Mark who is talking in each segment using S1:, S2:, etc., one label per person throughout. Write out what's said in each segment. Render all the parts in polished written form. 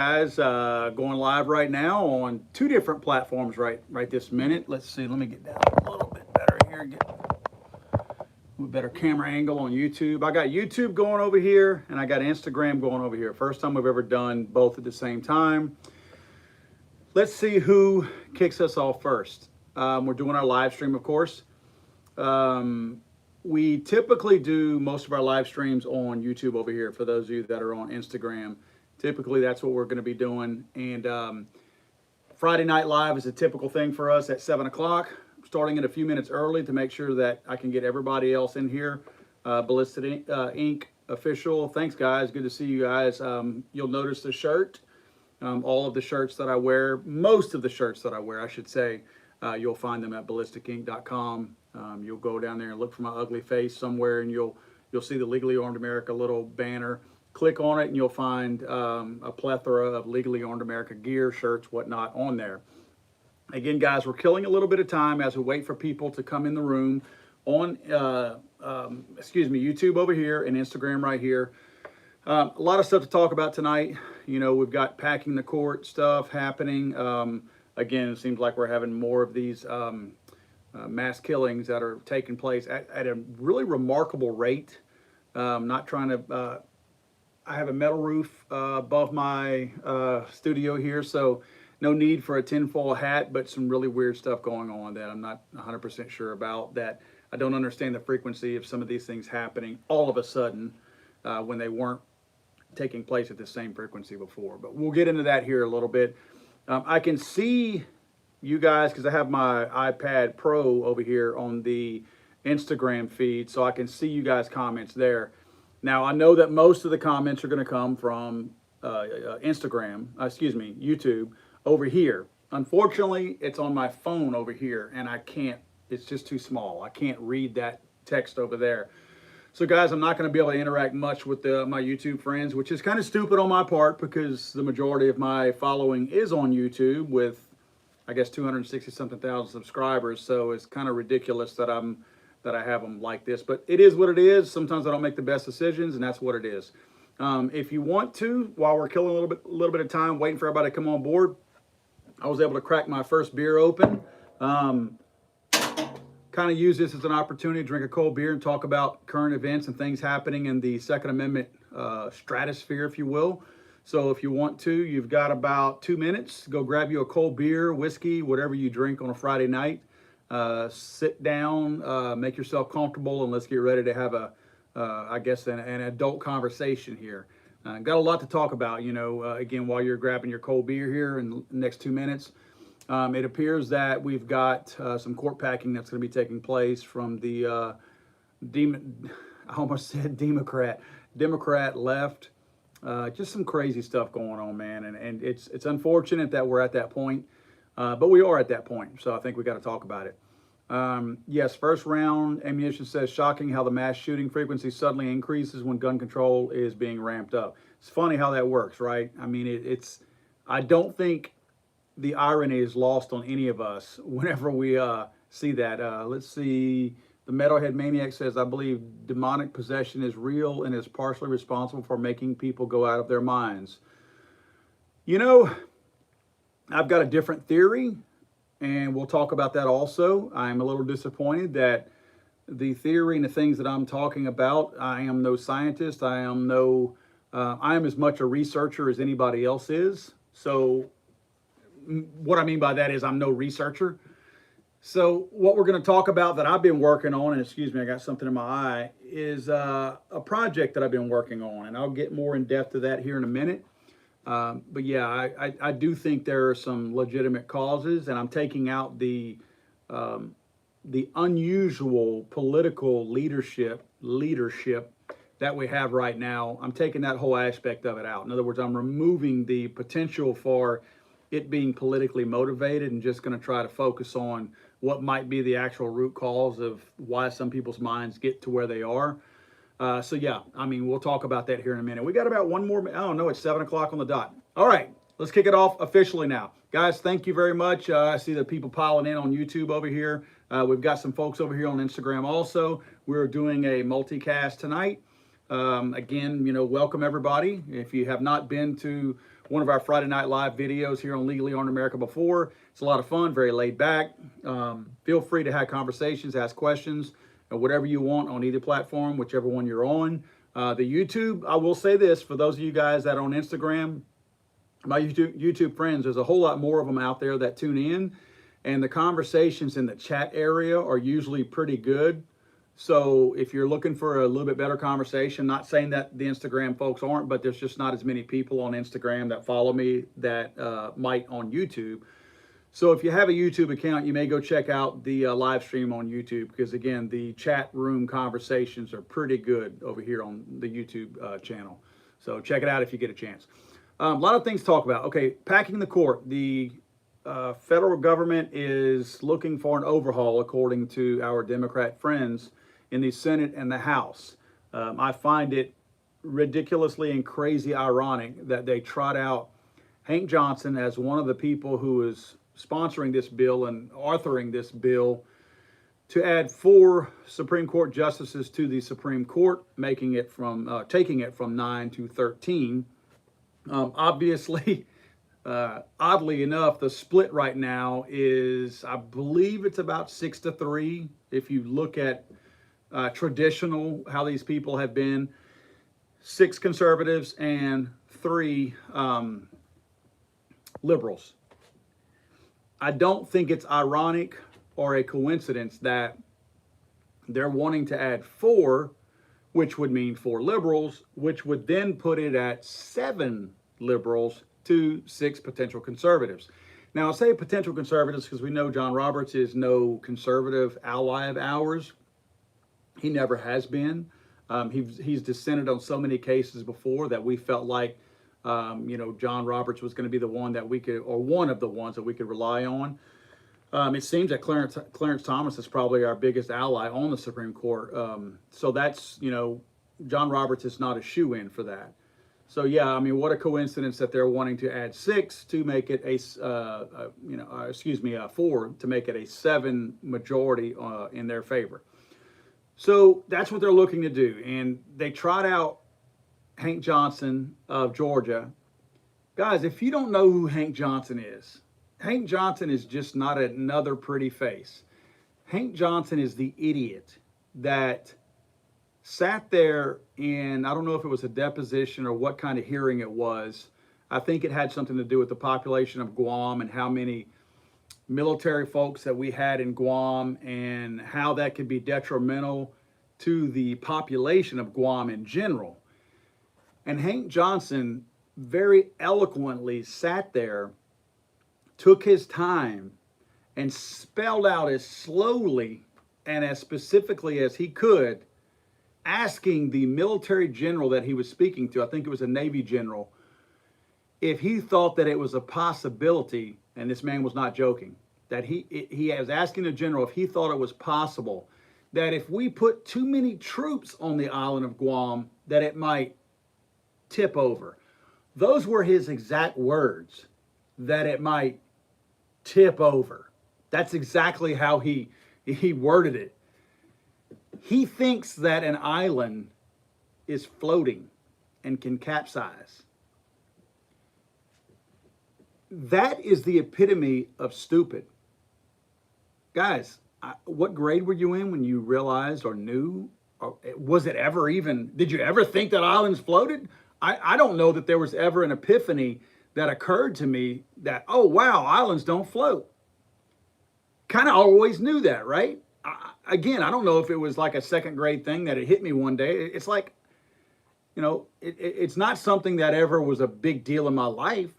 S1: Guys, going live right now on two different platforms right this minute. Let's see. Let me get down a little bit better here. Get a better camera angle on YouTube. I got YouTube going over here, and I got Instagram going over here. First time we've ever done both at the same time. Let's see who kicks us off first. We're doing our live stream, of course. We typically do most of our live streams on YouTube over here. For those of you that are on Instagram, typically that's what we're going to be doing. And Friday Night Live is a typical thing for us at 7 o'clock, starting it a few minutes early to make sure that I can get everybody else in here. Ballistic Inc. official. Thanks, guys. Good to see you guys. You'll notice the shirt. All of the shirts that I wear, most of the shirts that I wear, I should say, you'll find them at ballisticink.com. You'll go down there and look for my ugly face somewhere, and you'll see the Legally Armed America little banner. Click on it, and you'll find a plethora of Legally Armed America gear, shirts, whatnot on there. Again, guys, we're killing a little bit of time as we wait for people to come in the room on, YouTube over here and Instagram right here. A lot of stuff to talk about tonight. You know, we've got packing the court stuff happening. Again, it seems like we're having more of these mass killings that are taking place at a really remarkable rate. Not trying to, I have a metal roof above my studio here, so no need for a tinfoil hat, but some really weird stuff going on that I'm not 100% sure about, that I don't understand the frequency of some of these things happening all of a sudden when they weren't taking place at the same frequency before. But we'll get into that here a little bit. I can see you guys because I have my iPad Pro over here on the Instagram feed, so I can see you guys' comments there. Now, I know that most of the comments are going to come from YouTube over here. Unfortunately, it's on my phone over here, and I can't, it's just too small. I can't read that text over there. So guys, I'm not going to be able to interact much with my YouTube friends, which is kind of stupid on my part because the majority of my following is on YouTube with, I guess, 260 something thousand subscribers. So it's kind of ridiculous that I have them like this, but it is what it is. Sometimes I don't make the best decisions, and that's what it is. If you want to, while we're killing a little bit of time waiting for everybody to come on board, I was able to crack my first beer open. Kind of use this as an opportunity to drink a cold beer and talk about current events and things happening in the Second Amendment stratosphere, if you will. So if you want to, you've got about 2 minutes. Go grab you a cold beer, whiskey, whatever you drink on a Friday night. Sit down, make yourself comfortable, and let's get ready to have an adult conversation here. Got a lot to talk about, again, while you're grabbing your cold beer here in the next 2 minutes. It appears that we've got some court packing that's going to be taking place from the I almost said Democrat left. Just some crazy stuff going on, man, and it's unfortunate that we're at that point, but we are at that point. So I think we got to talk about it. Yes, first round ammunition says shocking how the mass shooting frequency suddenly increases when gun control is being ramped up. It's funny how that works, right? I mean, I don't think the irony is lost on any of us whenever we see that. Let's see. The Metalhead Maniac says, I believe demonic possession is real and is partially responsible for making people go out of their minds. I've got a different theory, and we'll talk about that also. I'm a little disappointed that the theory and the things that I'm talking about, I am no scientist. I am as much a researcher as anybody else is. So what I mean by that is I'm no researcher. So what we're going to talk about that I've been working on, and excuse me, I got something in my eye, is a project that I've been working on, and I'll get more in depth to that here in a minute. But yeah, I do think there are some legitimate causes, and I'm taking out the unusual political leadership that we have right now. I'm taking that whole aspect of it out. In other words, I'm removing the potential for it being politically motivated and just going to try to focus on what might be the actual root cause of why some people's minds get to where they are. So yeah, I mean, we'll talk about that here in a minute. We got about one more, I don't know, it's 7 o'clock on the dot. All right, let's kick it off officially now. Guys, thank you very much. I see the people piling in on YouTube over here. We've got some folks over here on Instagram also. We're doing a multicast tonight. Again, welcome everybody. If you have not been to one of our Friday Night Live videos here on Legally Armed America before. It's a lot of fun, very laid back. Feel free to have conversations, ask questions, whatever you want on either platform, whichever one you're on. The YouTube, I will say this, for those of you guys that are on Instagram, my YouTube friends, there's a whole lot more of them out there that tune in, and the conversations in the chat area are usually pretty good. So if you're looking for a little bit better conversation, not saying that the Instagram folks aren't, but there's just not as many people on Instagram that follow me that might on YouTube. So if you have a YouTube account, you may go check out the live stream on YouTube, because again, the chat room conversations are pretty good over here on the YouTube channel. So check it out if you get a chance. A lot of things to talk about. Okay, packing the court. The federal government is looking for an overhaul, according to our Democrat friends in the Senate and the House. I find it ridiculously and crazy ironic that they trot out Hank Johnson as one of the people who is sponsoring this bill and authoring this bill to add 4 Supreme Court justices to the Supreme Court, making it from taking it from 9 to 13. Obviously, oddly enough, the split right now is, I believe it's about 6-3. If you look at traditional, how these people have been, 6 conservatives and 3 liberals. I don't think it's ironic or a coincidence that they're wanting to add 4, which would mean 4 liberals, which would then put it at 7 liberals to 6 potential conservatives. Now, I'll say potential conservatives because we know John Roberts is no conservative ally of ours. He never has been. He's dissented on so many cases before that we felt like, John Roberts was going to be the one that we could, or one of the ones that we could rely on. It seems that Clarence Thomas is probably our biggest ally on the Supreme Court. So that's, John Roberts is not a shoo-in for that. So yeah, I mean, what a coincidence that they're wanting to add 6 to make it a, 4 to make it a 7 majority in their favor. So that's what they're looking to do. And they trot out Hank Johnson of Georgia. Guys, if you don't know who Hank Johnson is just not another pretty face. Hank Johnson is the idiot that sat there in, I don't know if it was a deposition or what kind of hearing it was. I think it had something to do with the population of Guam and how many military folks that we had in Guam and how that could be detrimental to the population of Guam in general. And Hank Johnson very eloquently sat there, took his time, and spelled out as slowly and as specifically as he could, asking the military general that he was speaking to, I think it was a Navy general, if he thought that it was a possibility, and this man was not joking, that he was asking the general if he thought it was possible that if we put too many troops on the island of Guam, that it might tip over. Those were his exact words, that it might tip over. That's exactly how he worded it. He thinks that an island is floating and can capsize. That is the epitome of stupid. Guys, what grade were you in when you realized or knew? Or was it ever even, did you ever think that islands floated? I don't know that there was ever an epiphany that occurred to me that, oh, wow, islands don't float. Kind of always knew that, right? Again, I don't know if it was like a second grade thing that it hit me one day. It's like, it's not something that ever was a big deal in my life,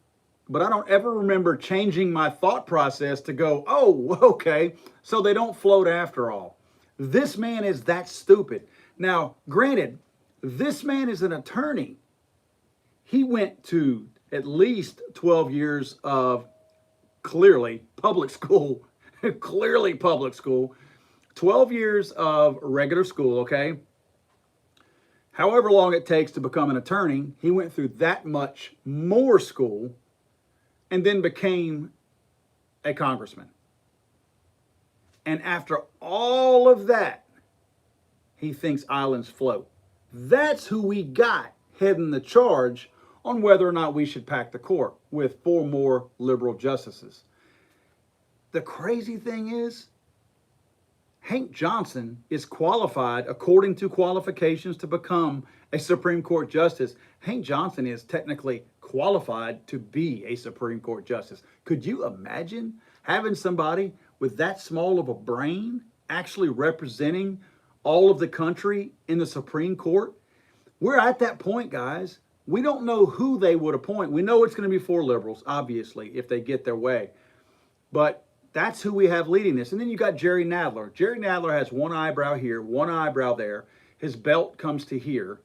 S1: but I don't ever remember changing my thought process to go, oh, okay, so they don't float after all. This man is that stupid. Now, granted, this man is an attorney. He went to at least 12 years of clearly public school, 12 years of regular school, okay? However long it takes to become an attorney, he went through that much more school and then became a congressman. And after all of that, he thinks islands float. That's who we got heading the charge on whether or not we should pack the court with 4 more liberal justices. The crazy thing is, Hank Johnson is qualified according to qualifications to become a Supreme Court justice. Hank Johnson is technically qualified to be a Supreme Court justice. Could you imagine having somebody with that small of a brain actually representing all of the country in the Supreme Court? We're at that point, guys. We don't know who they would appoint. We know it's going to be 4 liberals, obviously, if they get their way. But that's who we have leading this. And then you got Jerry Nadler. Jerry Nadler has one eyebrow here, one eyebrow there. His belt comes to here.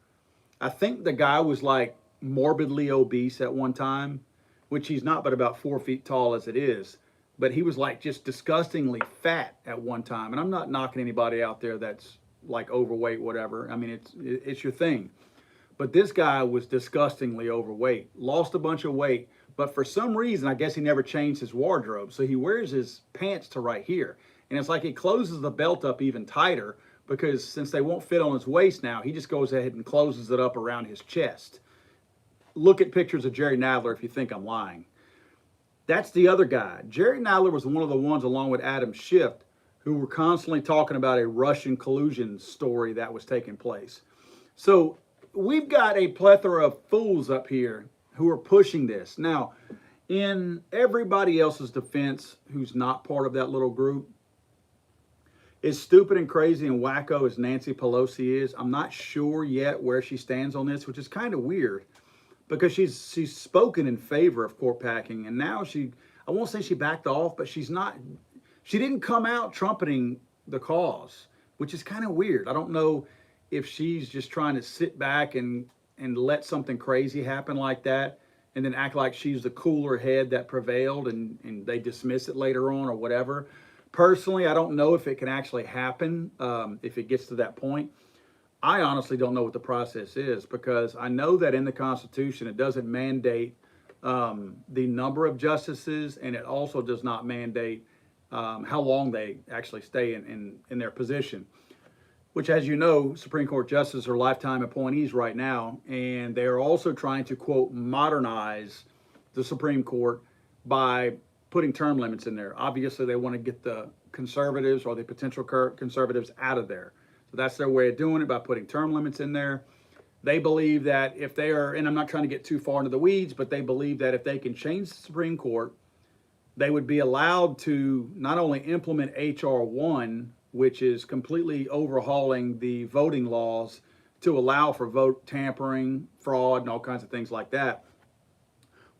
S1: I think the guy was like morbidly obese at one time, which he's not but about 4 feet tall as it is. But he was like just disgustingly fat at one time. And I'm not knocking anybody out there that's like overweight, whatever. I mean, it's your thing. But this guy was disgustingly overweight, lost a bunch of weight. But for some reason, I guess he never changed his wardrobe. So he wears his pants to right here. And it's like he closes the belt up even tighter because since they won't fit on his waist now, he just goes ahead and closes it up around his chest. Look at pictures of Jerry Nadler if you think I'm lying. That's the other guy. Jerry Nadler was one of the ones, along with Adam Schiff, who were constantly talking about a Russian collusion story that was taking place. So we've got a plethora of fools up here who are pushing this. Now, in everybody else's defense who's not part of that little group, as stupid and crazy and wacko as Nancy Pelosi is, I'm not sure yet where she stands on this, which is kind of weird because she's spoken in favor of court packing, and now I won't say she backed off, but she didn't come out trumpeting the cause, which is kind of weird. I don't know if she's just trying to sit back and let something crazy happen like that and then act like she's the cooler head that prevailed and they dismiss it later on or whatever. Personally, I don't know if it can actually happen if it gets to that point. I honestly don't know what the process is because I know that in the Constitution it doesn't mandate the number of justices, and it also does not mandate how long they actually stay in their position. Which, as you know, Supreme Court justices are lifetime appointees right now, and they are also trying to, quote, modernize the Supreme Court by putting term limits in there. Obviously, they want to get the conservatives or the potential conservatives out of there. So that's their way of doing it, by putting term limits in there. They believe that if they are, and I'm not trying to get too far into the weeds, but they believe that if they can change the Supreme Court, they would be allowed to not only implement H.R. 1, which is completely overhauling the voting laws to allow for vote tampering, fraud, and all kinds of things like that.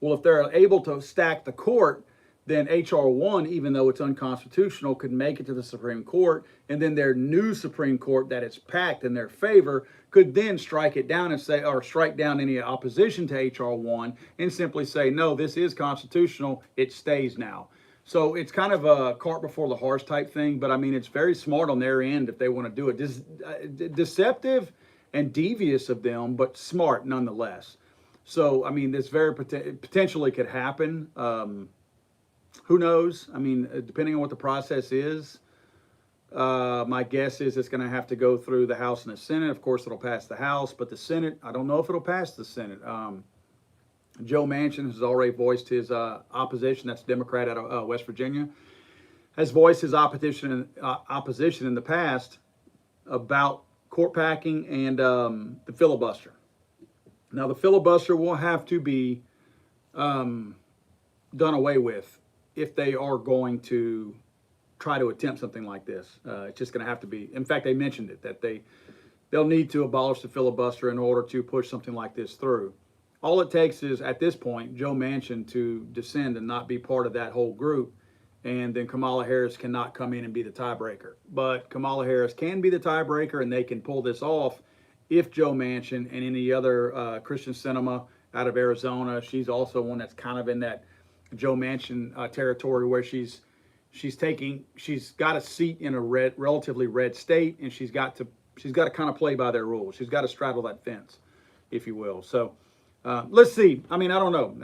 S1: Well, if they're able to stack the court, then H.R. 1, even though it's unconstitutional, could make it to the Supreme Court, and then their new Supreme Court that is packed in their favor could then strike it down and say, or strike down any opposition to H.R. 1 and simply say, no, this is constitutional, it stays now. So it's kind of a cart before the horse type thing, but I mean, it's very smart on their end if they want to do it. Deceptive and devious of them, but smart nonetheless. So, I mean, this very potentially could happen. Who knows? I mean, depending on what the process is, my guess is it's going to have to go through the House and the Senate. Of course, it'll pass the House, but the Senate, I don't know if it'll pass the Senate. Joe Manchin has already voiced his opposition. That's a Democrat out of West Virginia. Has voiced his opposition in the past about court packing and the filibuster. Now, the filibuster will have to be done away with if they are going to try to attempt something like this. It's just going to have to be. In fact, they mentioned it, that they'll need to abolish the filibuster in order to push something like this through. All it takes is, at this point, Joe Manchin to descend and not be part of that whole group, and then Kamala Harris cannot come in and be the tiebreaker. But Kamala Harris can be the tiebreaker, and they can pull this off if Joe Manchin and any other Kyrsten Sinema out of Arizona, she's also one that's kind of in that Joe Manchin territory where she's got a seat in a relatively red state, and she's got to kind of play by their rules. She's got to straddle that fence, if you will. So let's see. I mean, I don't know.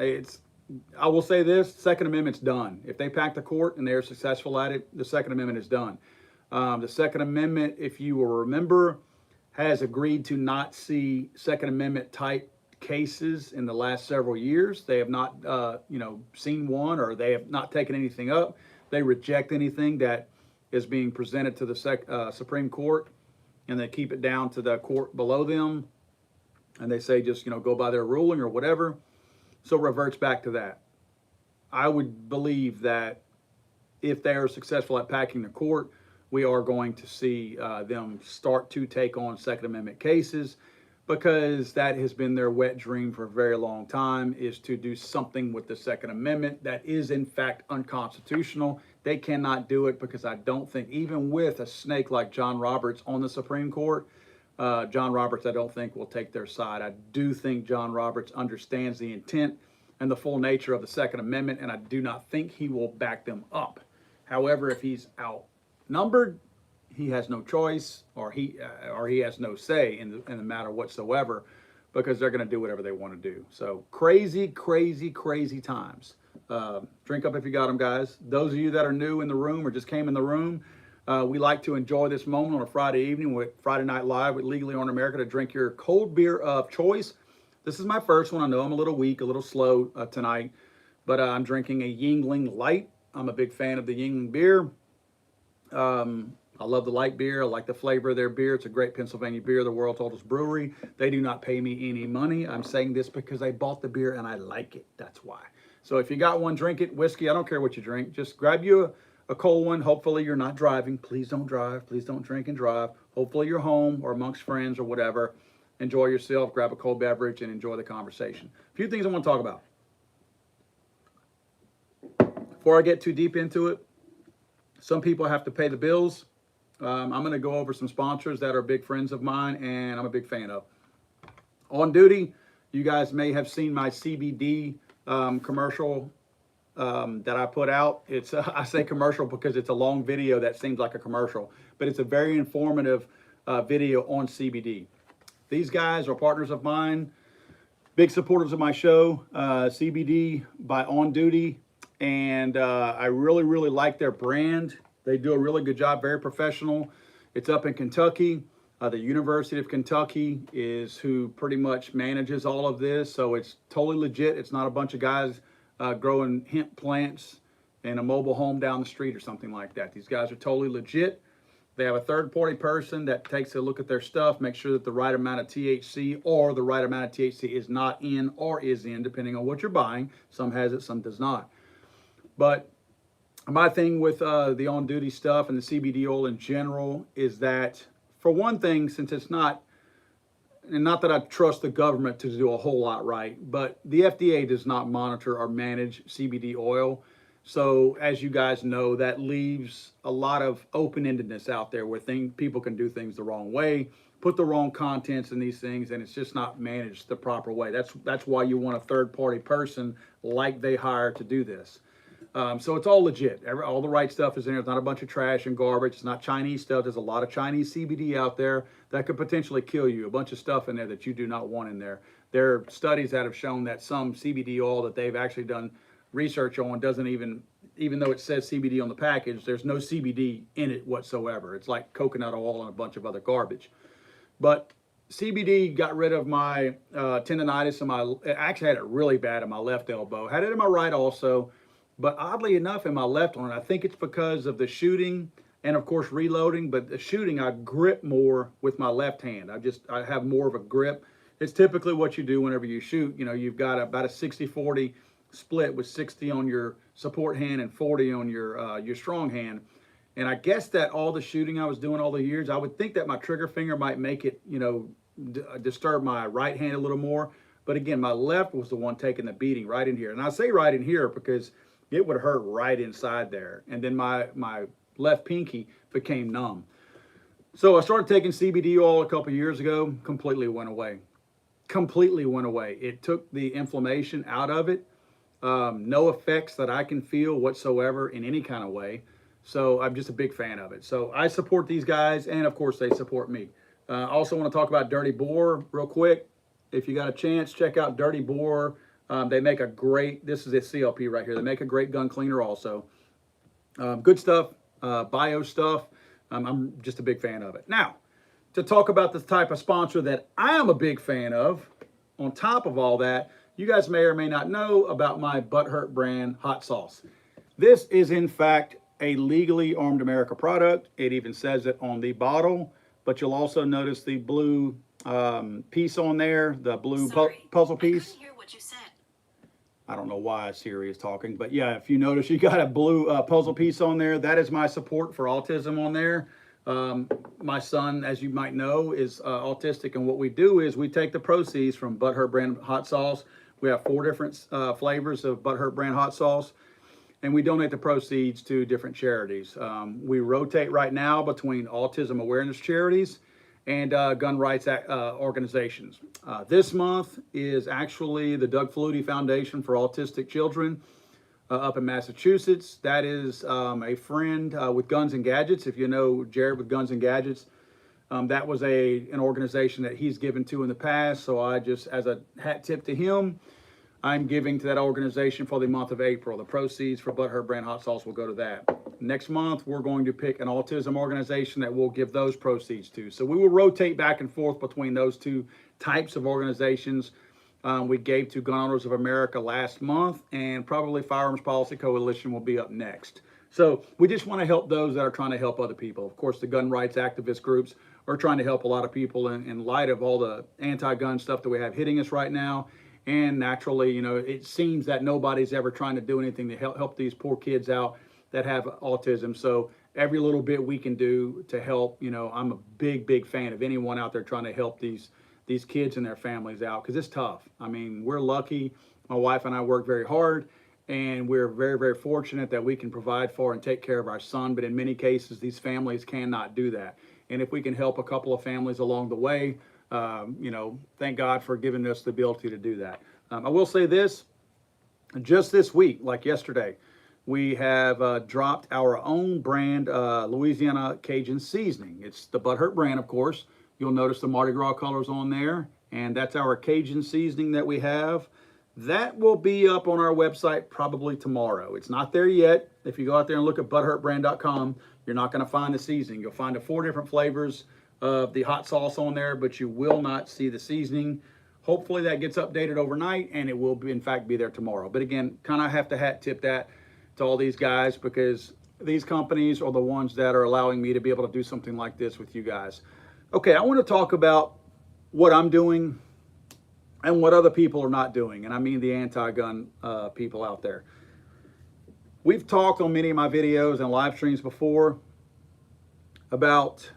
S1: I will say this: Second Amendment's done. If they pack the court and they're successful at it, the Second Amendment is done. The Second Amendment, if you will remember, has agreed to not see Second Amendment type cases in the last several years. They have not, seen one, or they have not taken anything up. They reject anything that is being presented to the Supreme Court, and they keep it down to the court below them, and they say just go by their ruling or whatever. So it reverts back to that. I would believe that if they are successful at packing the court, we are going to see them start to take on Second Amendment cases, because that has been their wet dream for a very long time, is to do something with the Second Amendment that is in fact unconstitutional. They cannot do it because I don't think, even with a snake like John Roberts on the Supreme Court, John Roberts, I don't think will take their side. I do think John Roberts understands the intent and the full nature of the Second Amendment, and I do not think he will back them up. However, if he's outnumbered, he has no choice, or he has no say in the matter whatsoever, because they're going to do whatever they want to do. So crazy, crazy, crazy times. Drink up if you got them, guys. Those of you that are new in the room or just came in the room, we like to enjoy this moment on a Friday evening with Friday Night Live with Legally Armed America to drink your cold beer of choice. This is my first one. I know I'm a little weak, a little slow tonight, but I'm drinking a Yuengling Light. I'm a big fan of the Yuengling beer. I love the light beer. I like the flavor of their beer. It's a great Pennsylvania beer, the World's Oldest Brewery. They do not pay me any money. I'm saying this because I bought the beer and I like it. That's why. So if you got one, drink it. Whiskey, I don't care what you drink. Just grab you a cold one. Hopefully you're not driving. Please don't drive. Please don't drink and drive. Hopefully you're home or amongst friends or whatever. Enjoy yourself. Grab a cold beverage and enjoy the conversation. A few things I want to talk about. Before I get too deep into it, some people have to pay the bills. I'm going to go over some sponsors that are big friends of mine and I'm a big fan of. On Duty, you guys may have seen my CBD commercial that I put out. It's I say commercial because it's a long video that seems like a commercial, but it's a very informative video on CBD. These guys are partners of mine, big supporters of my show, CBD by On Duty, and I really, really like their brand. They do a really good job, very professional. It's up in Kentucky. The University of Kentucky is who pretty much manages all of this, so it's totally legit. It's not a bunch of guys growing hemp plants in a mobile home down the street or something like that. These guys are totally legit. They have a third-party person that takes a look at their stuff, makes sure that the right amount of THC or the right amount of THC is not in or is in, depending on what you're buying. Some has it, some does not. But my thing with the On Duty stuff and the CBD oil in general is that, for one thing, since it's not, and not that I trust the government to do a whole lot right, but the FDA does not monitor or manage CBD oil. So as you guys know, that leaves a lot of open-endedness out there where people can do things the wrong way, put the wrong contents in these things, and it's just not managed the proper way. That's why you want a third-party person like they hire to do this. So it's all legit. All the right stuff is in there. It's not a bunch of trash and garbage. It's not Chinese stuff. There's a lot of Chinese CBD out there that could potentially kill you. A bunch of stuff in there that you do not want in there. There are studies that have shown that some CBD oil that they've actually done research on doesn't even though it says CBD on the package, there's no CBD in it whatsoever. It's like coconut oil and a bunch of other garbage. But CBD got rid of my tendonitis, and I actually had it really bad in my left elbow. Had it in my right also. But oddly enough, in my left one, I think it's because of the shooting and, of course, reloading. But the shooting, I grip more with my left hand. I have more of a grip. It's typically what you do whenever you shoot. You know, you've got about a 60-40 split with 60 on your support hand and 40 on your strong hand. And I guess that all the shooting I was doing all the years, I would think that my trigger finger might make it, disturb my right hand a little more. But again, my left was the one taking the beating right in here. And I say right in here because it would hurt right inside there. And then my left pinky became numb. So I started taking CBD oil a couple years ago, completely went away. Completely went away. It took the inflammation out of it. No effects that I can feel whatsoever in any kind of way. So I'm just a big fan of it. So I support these guys, and of course they support me. I also want to talk about Dirty Boar real quick. If you got a chance, check out Dirty Boar. They make a great, this is a CLP right here. They make a great gun cleaner also. Good stuff, bio stuff. I'm just a big fan of it. Now, to talk about the type of sponsor that I am a big fan of, on top of all that, you guys may or may not know about my Butthurt brand hot sauce. This is in fact a legally Armed America product. It even says it on the bottle, but you'll also notice the blue piece on there, the blue puzzle piece.
S2: I couldn't hear what you said.
S1: I don't know why Siri is talking, but yeah, if you notice, you got a blue puzzle piece on there. That is my support for autism on there. My son, as you might know, is autistic, and what we do is we take the proceeds from Butthurt brand hot sauce. We have 4 different flavors of Butthurt brand hot sauce, and we donate the proceeds to different charities. We rotate right now between autism awareness charities and gun rights organizations. This month is actually the Doug Flutie Foundation for Autistic Children up in Massachusetts. That is a friend with Guns and Gadgets. If you know Jared with Guns and Gadgets, that was an organization that he's given to in the past. So I just, as a hat tip to him, I'm giving to that organization for the month of April. The proceeds for Butthurt brand hot sauce will go to that. Next month, we're going to pick an autism organization that we'll give those proceeds to. So we will rotate back and forth between those 2 types of organizations. We gave to Gun Owners of America last month, and probably Firearms Policy Coalition will be up next. So we just want to help those that are trying to help other people. Of course, the gun rights activist groups are trying to help a lot of people in light of all the anti-gun stuff that we have hitting us right now. And naturally, you know, it seems that nobody's ever trying to do anything to help these poor kids out that have autism. So every little bit we can do to help, you know, I'm a big fan of anyone out there trying to help these kids and their families out, because it's tough. I mean, we're lucky. My wife and I work very hard, and we're very fortunate that we can provide for and take care of our son. But in many cases, these families cannot do that. And if we can help a couple of families along the way, you know, thank God for giving us the ability to do that. I will say this, just this week, like yesterday, we have dropped our own brand, Louisiana Cajun Seasoning. It's the Butthurt brand, of course. You'll notice the Mardi Gras colors on there, and that's our Cajun seasoning that we have. That will be up on our website probably tomorrow. It's not there yet. If you go out there and look at butthurtbrand.com, you're not going to find the seasoning. You'll find the 4 different flavors of the hot sauce on there, but you will not see the seasoning. Hopefully that gets updated overnight, and it will in fact be there tomorrow. But again, kind of have to hat tip that to all these guys, because these companies are the ones that are allowing me to be able to do something like this with you guys. Okay, I want to talk about what I'm doing and what other people are not doing, and I mean the anti-gun people out there. We've talked on many of my videos and live streams before about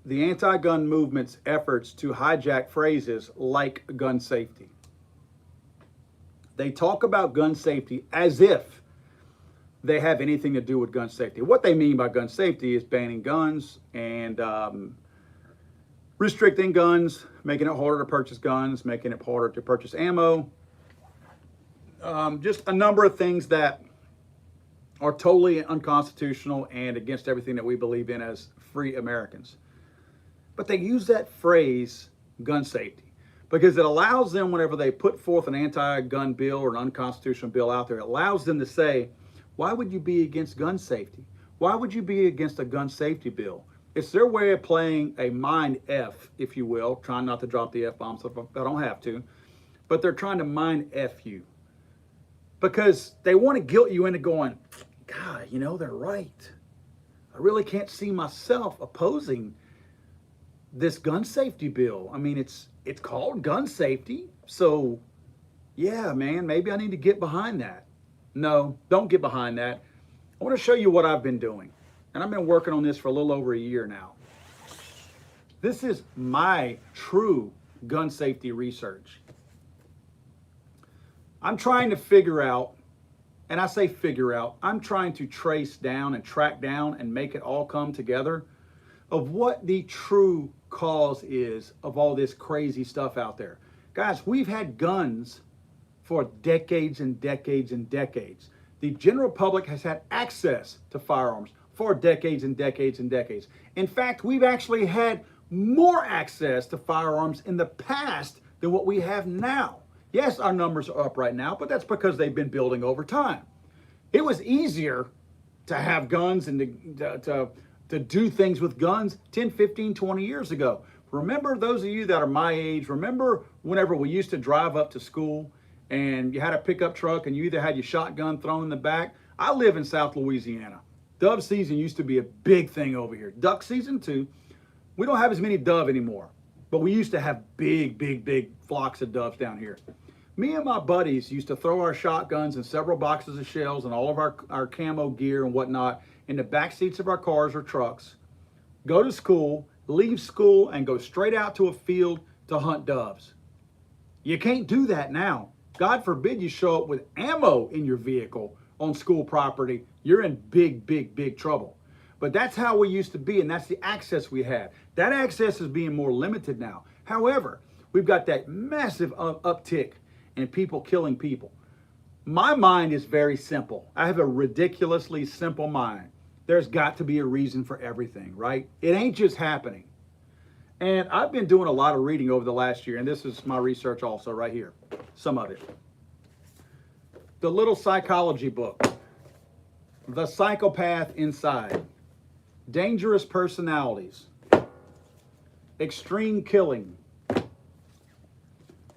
S1: the anti-gun movement's efforts to hijack phrases like gun safety. They talk about gun safety as if they have anything to do with gun safety. What they mean by gun safety is banning guns and restricting guns, making it harder to purchase guns, making it harder to purchase ammo. Just a number of things that are totally unconstitutional and against everything that we believe in as free Americans. But they use that phrase, gun safety, because it allows them, whenever they put forth an anti-gun bill or an unconstitutional bill out there, it allows them to say, why would you be against gun safety? Why would you be against a gun safety bill? It's their way of playing a mind F, if you will, trying not to drop the F-bombs if I don't have to, but they're trying to mind F you, because they want to guilt you into going, God, you know, they're right. I really can't see myself opposing this gun safety bill. I mean, it's called gun safety, so yeah, man, maybe I need to get behind that. No, don't get behind that. I want to show you what I've been doing, and I've been working on this for a little over a year now. This is my true gun safety research. I'm trying to figure out, and I say figure out, I'm trying to trace down and track down and make it all come together of what the true cause is of all this crazy stuff out there. Guys, we've had guns for decades and decades and decades. The general public has had access to firearms for decades and decades and decades. In fact, we've actually had more access to firearms in the past than what we have now. Yes, our numbers are up right now, but that's because they've been building over time. It was easier to have guns and to do things with guns 10, 15, 20 years ago. Remember, those of you that are my age, remember whenever we used to drive up to school and you had a pickup truck and you either had your shotgun thrown in the back. I live in South Louisiana. Dove season used to be a big thing over here. Duck season too. We don't have as many dove anymore, but we used to have big flocks of doves down here. Me and my buddies used to throw our shotguns and several boxes of shells and all of our camo gear and whatnot in the back seats of our cars or trucks, go to school, leave school, and go straight out to a field to hunt doves. You can't do that now. God forbid you show up with ammo in your vehicle on school property. You're in big trouble. But that's how we used to be, and that's the access we had. That access is being more limited now. However, we've got that massive uptick in people killing people. My mind is very simple. I have a ridiculously simple mind. There's got to be a reason for everything, right? It ain't just happening. And I've been doing a lot of reading over the last year, and this is my research also right here, some of it. The little psychology book, The Psychopath Inside, Dangerous Personalities, Extreme Killing,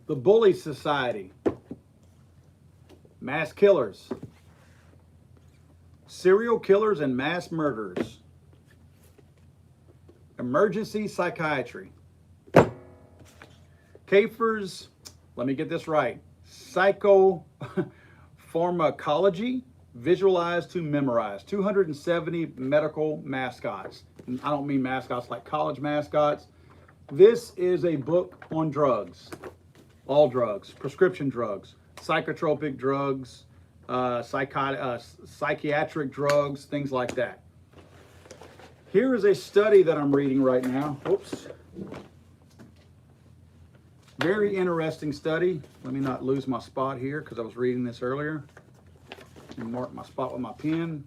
S1: The Bully Society, Mass Killers, Serial Killers and Mass Murderers, Emergency Psychiatry, Kafer's, let me get this right, Psychopharmacology, Visualize to Memorize, 270 medical mascots. I don't mean mascots like college mascots. This is a book on drugs, all drugs, prescription drugs, psychotropic drugs, psychiatric drugs, things like that. Here is a study that I'm reading right now. Oops. Very interesting study. Let me not lose my spot here because I was reading this earlier. And mark my spot with my pen.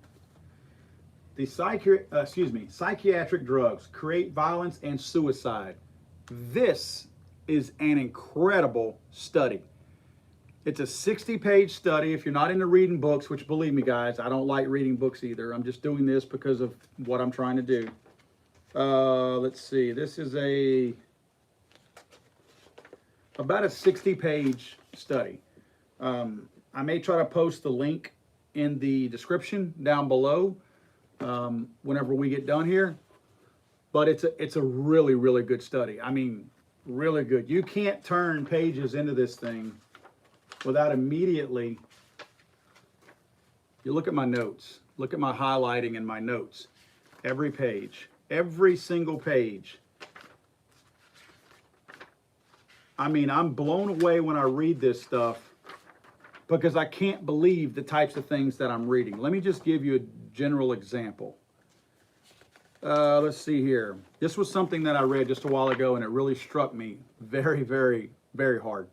S1: The psychiatric drugs create violence and suicide. This is an incredible study. It's a 60-page study. If you're not into reading books, which believe me, guys, I don't like reading books either. I'm just doing this because of what I'm trying to do. Let's see. This is about a 60-page study. I may try to post the link in the description down below whenever we get done here. But it's a really good study. I mean, really good. You can't turn pages into this thing without immediately, you look at my notes, look at my highlighting in my notes, every page, every single page. I mean, I'm blown away when I read this stuff because I can't believe the types of things that I'm reading. Let me just give you a general example. Let's see here. This was something that I read just a while ago and it really struck me very hard.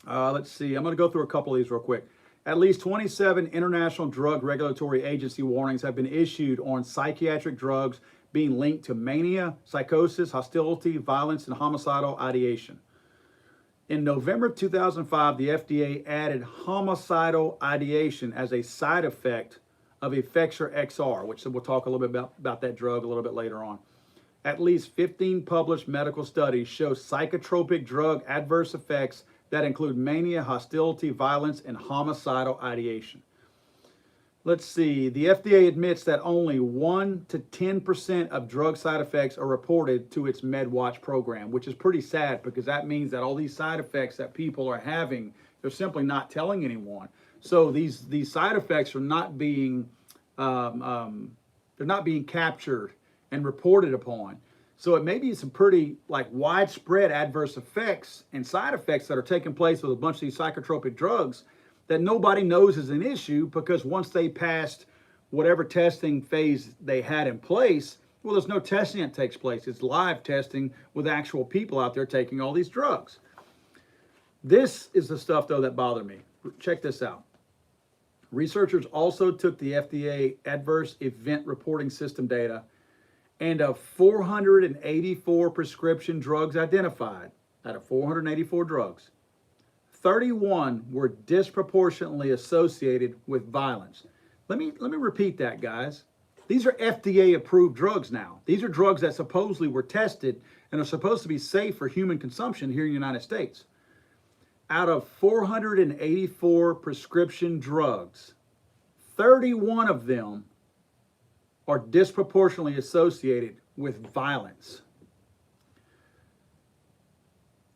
S1: Let's see, I'm going to go through a couple of these real quick. At least 27 International Drug Regulatory Agency warnings have been issued on psychiatric drugs being linked to mania, psychosis, hostility, violence, and homicidal ideation. In November 2005, the FDA added homicidal ideation as a side effect of Effexor XR, which we'll talk a little bit about that drug a little bit later on. At least 15 published medical studies show psychotropic drug adverse effects that include mania, hostility, violence, and homicidal ideation. Let's see, the FDA admits that only 1 to 10% of drug side effects are reported to its MedWatch program, which is pretty sad because that means that all these side effects that people are having, they're simply not telling anyone. So these side effects are not being, they're not being captured and reported upon. So it may be some pretty widespread adverse effects and side effects that are taking place with a bunch of these psychotropic drugs that nobody knows is an issue because once they passed whatever testing phase they had in place, well, there's no testing that takes place. It's live testing with actual people out there taking all these drugs. This is the stuff, though, that bothered me. Check this out. Researchers also took the FDA Adverse Event Reporting System data and of 484 prescription drugs identified, out of 484 drugs, 31 were disproportionately associated with violence. Let me repeat that, guys. These are FDA-approved drugs now. These are drugs that supposedly were tested and are supposed to be safe for human consumption here in the United States. Out of 484 prescription drugs, 31 of them are disproportionately associated with violence.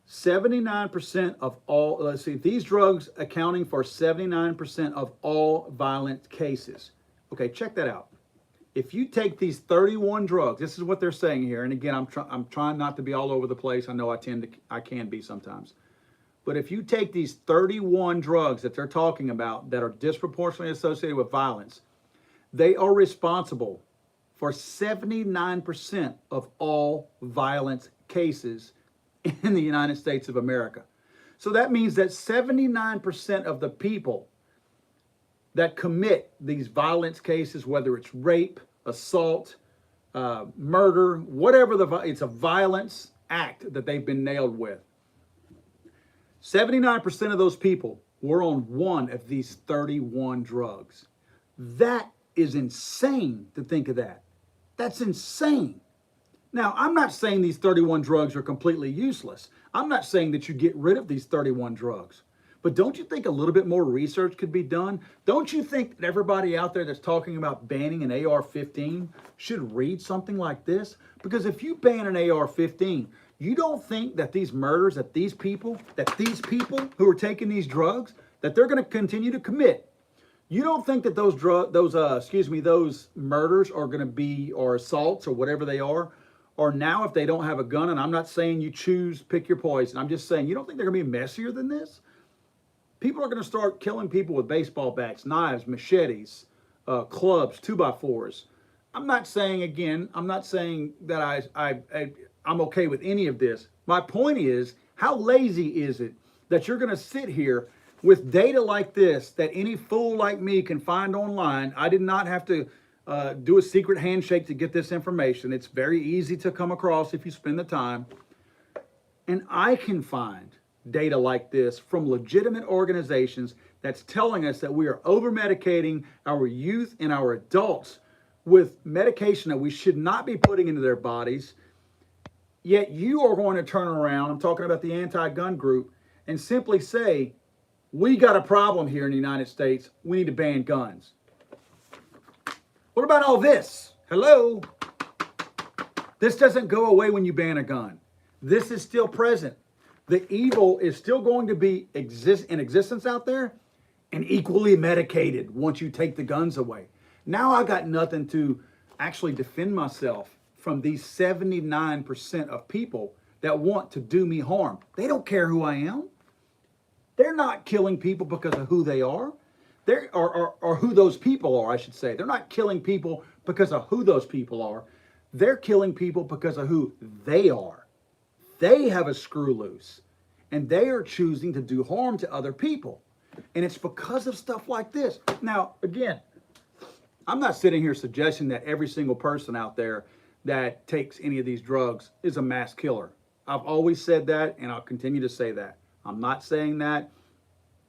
S1: 79% of all, let's see, these drugs accounting for 79% of all violent cases. Okay, check that out. If you take these 31 drugs, this is what they're saying here, and again, I'm trying not to be all over the place. I know I can be sometimes. But if you take these 31 drugs that they're talking about that are disproportionately associated with violence, they are responsible for 79% of all violence cases in the United States of America. So that means that 79% of the people that commit these violence cases, whether it's rape, assault, murder, whatever it's a violence act that they've been nailed with. 79% of those people were on one of these 31 drugs. That is insane to think of that. That's insane. Now, I'm not saying these 31 drugs are completely useless. I'm not saying that you get rid of these 31 drugs. But don't you think a little bit more research could be done? Don't you think that everybody out there that's talking about banning an AR-15 should read something like this? Because if you ban an AR-15, you don't think that these murders, that these people who are taking these drugs, that they're going to continue to commit. You don't think that those murders are going to be, or assaults or whatever they are, or now if they don't have a gun, and I'm not saying you pick your poison. I'm just saying, you don't think they're going to be messier than this? People are going to start killing people with baseball bats, knives, machetes, clubs, 2x4s. I'm not saying that I'm okay with any of this. My point is, how lazy is it that you're going to sit here with data like this that any fool like me can find online? I did not have to do a secret handshake to get this information. It's very easy to come across if you spend the time. And I can find data like this from legitimate organizations that's telling us that we are over-medicating our youth and our adults with medication that we should not be putting into their bodies. Yet you are going to turn around, I'm talking about the anti-gun group, and simply say, we got a problem here in the United States. We need to ban guns. What about all this? Hello? This doesn't go away when you ban a gun. This is still present. The evil is still going to be in existence out there and equally medicated once you take the guns away. Now I got nothing to actually defend myself from these 79% of people that want to do me harm. They don't care who I am. They're not killing people because of who they are. Or who those people are, I should say. They're not killing people because of who those people are. They're killing people because of who they are. They have a screw loose, and they are choosing to do harm to other people. And it's because of stuff like this. Now, again, I'm not sitting here suggesting that every single person out there that takes any of these drugs is a mass killer. I've always said that, and I'll continue to say that. I'm not saying that.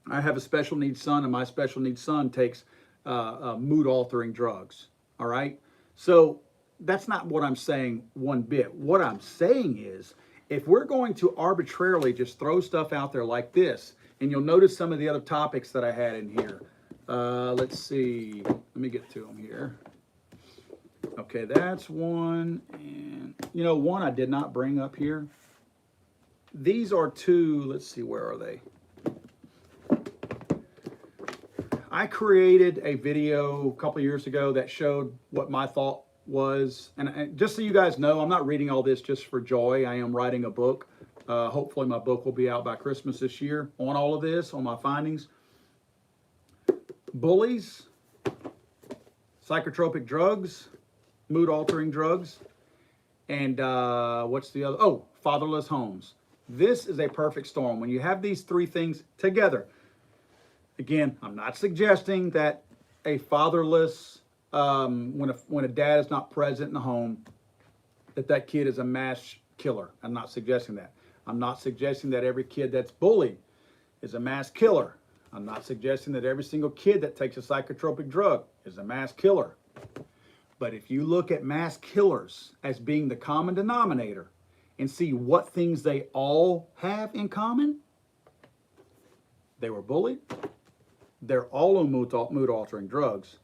S1: I have a special needs son, and my special needs son takes mood-altering drugs, all right? So that's not what I'm saying one bit. What I'm saying is, if we're going to arbitrarily just throw stuff out there like this, and you'll notice some of the other topics that I had in here. Let's see. Let me get to them here. Okay, that's one. And, one I did not bring up here. These are two. Let's see, where are they? I created a video a couple years ago that showed what my thought was. And just so you guys know, I'm not reading all this just for joy. I am writing a book. Hopefully my book will be out by Christmas this year on all of this, on my findings. Bullies, psychotropic drugs, mood-altering drugs, and what's the other? Oh, fatherless homes. This is a perfect storm. When you have these three things together, again, I'm not suggesting that a fatherless, when a dad is not present in the home, that kid is a mass killer. I'm not suggesting that. I'm not suggesting that every kid that's bullied is a mass killer. I'm not suggesting that every single kid that takes a psychotropic drug is a mass killer. But if you look at mass killers as being the common denominator, and see what things they all have in common, they were bullied, they're all on mood altering drugs,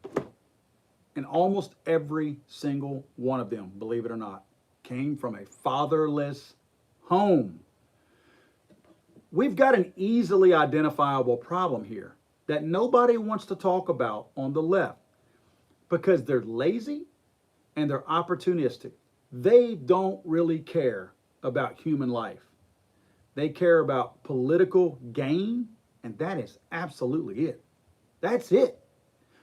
S1: and almost every single one of them, believe it or not, came from a fatherless home. We've got an easily identifiable problem here that nobody wants to talk about on the left because they're lazy and they're opportunistic. They don't really care about human life. They care about political gain, and that is absolutely it. That's it.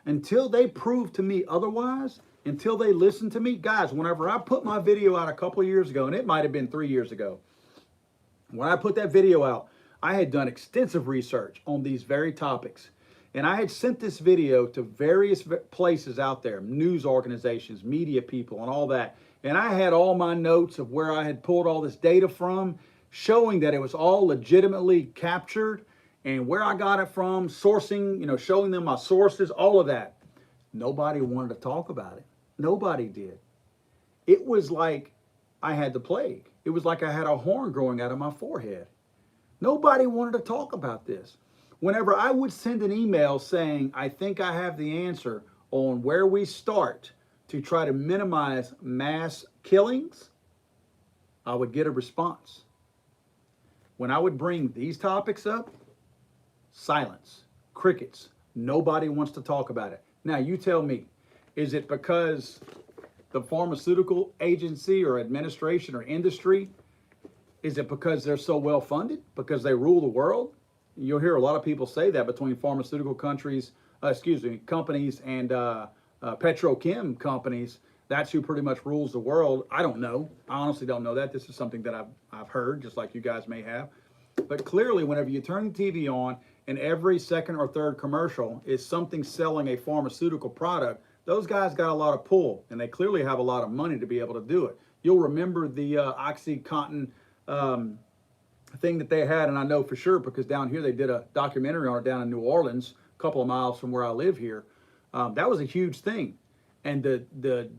S1: Until they prove to me otherwise, until they listen to me, guys, whenever I put my video out a couple of years ago, and it might have been 3 years ago, when I put that video out, I had done extensive research on these very topics. And I had sent this video to various places out there, news organizations, media people, and all that. And I had all my notes of where I had pulled all this data from, showing that it was all legitimately captured and where I got it from, sourcing, showing them my sources, all of that. Nobody wanted to talk about it. Nobody did. It was like I had the plague. It was like I had a horn growing out of my forehead. Nobody wanted to talk about this. Whenever I would send an email saying, I think I have the answer on where we start to try to minimize mass killings, I would get a response. When I would bring these topics up, silence, crickets. Nobody wants to talk about it. Now, you tell me, is it because the pharmaceutical agency or administration or industry, is it because they're so well funded? Because they rule the world? You'll hear a lot of people say that between pharmaceutical companies and petrochem companies. That's who pretty much rules the world. I don't know. I honestly don't know that. This is something that I've heard, just like you guys may have. But clearly, whenever you turn the TV on and every second or third commercial is something selling a pharmaceutical product, those guys got a lot of pull, and they clearly have a lot of money to be able to do it. You'll remember the OxyContin thing that they had, and I know for sure because down here they did a documentary on it down in New Orleans, a couple of miles from where I live here. That was a huge thing, and the